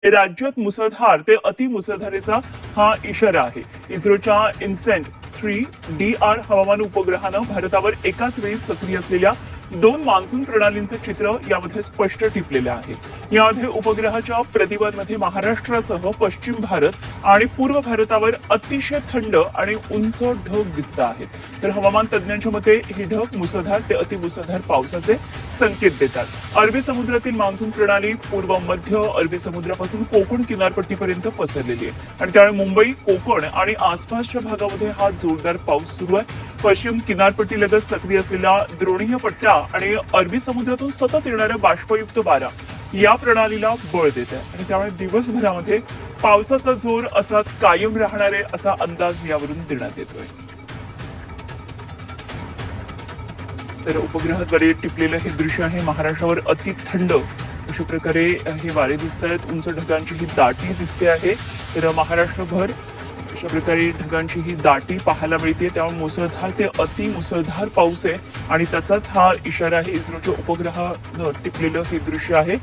राज्यात मुसळधार ते अतिमुसळधारेचा हा इशारा आहे. इस्रोच्या इन्सेंट 3DR हवामान उपग्रहानं भारतावर एकाच वेळी सक्रिय असलेल्या 2 मान्सून प्रणालींचे चित्र यामध्ये स्पष्ट टिपलेले आहे. यामध्ये उपग्रहाच्या प्रतिबादमध्ये महाराष्ट्रासह पश्चिम भारत आणि पूर्व भारतावर अतिशय थंड आणि उंच ढग दिसत आहेत. तर हवामान तज्ज्ञांच्या मते ही ढग मुसळधार ते अतिमुसळधार पावसाचे संकेत देतात. अरबी समुद्रातील मान्सून प्रणाली पूर्व मध्य अरबी समुद्रापासून कोकण किनारपट्टीपर्यंत पसरलेली आहे आणि त्यामुळे मुंबई, कोकण आणि आसपासच्या भागामध्ये हा जोरदार पाऊस सुरू आहे. पश्चिम किनारपट्टीलगत सक्रिय असलेल्या द्रोणीय पट्ट्या आणि अरबी समुद्रातून सतत येणाऱ्या बाष्पयुक्त वारा या प्रणालीला बळ देत आहे आणि त्यामुळे दिवसभरामध्ये पावसाचा जोर असाच कायम राहणार आहे असा अंदाज यावरून देण्यात येतोय. तर उपग्रहाद्वारे टिपलेलं हे दृश्य आहे. महाराष्ट्रावर अति थंड अशा प्रकारे हे वारे दिसत आहेत. उंच ढगांची ही दाटी दिसते आहे. तर महाराष्ट्रभर अशा प्रकारे ढगांची ही दाटी पाहायला मिळते. त्यामुळे मुसळधार ते अतिमुसळधार पाऊस आहे आणि त्याचाच हा इशारा आहे. इस्रोच्या उपग्रहानं टिपलेलं हे दृश्य आहे.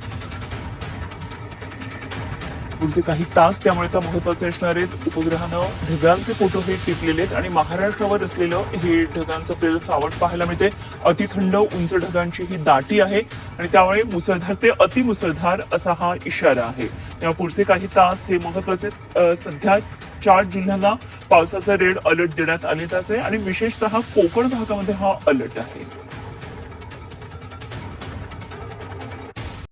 पुढचे काही तास त्यामुळे तर महत्वाचे असणार आहेत. उपग्रहानं ढगांचे फोटो हे टिपलेले आहेत आणि महाराष्ट्रावर असलेलं हे ढगांचं आपल्याला सावट पाहायला मिळते. अतिथंड उंच ढगांची ही दाटी आहे आणि त्यामुळे मुसळधार ते अतिमुसळधार असा हा इशारा आहे. त्यामुळे पुढचे काही तास हे महत्वाचे. सध्या 4 जिल्ह्यांना पावसाचा रेड अलर्ट देण्यात आलेलाच आहे आणि विशेषतः कोकण भागामध्ये हा अलर्ट आहे.